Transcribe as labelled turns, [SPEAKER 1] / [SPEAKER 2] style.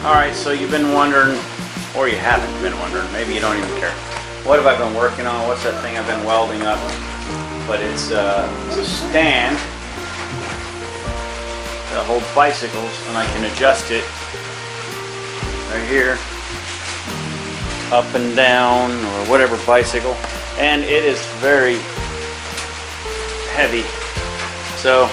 [SPEAKER 1] Alright, so you've been wondering, or you haven't been wondering, maybe you don't even care. What have I been working on? What's that thing I've been welding up? But it's a stand that holds bicycles, and I can adjust it right here, up and down, or whatever bicycle. And it is very heavy. So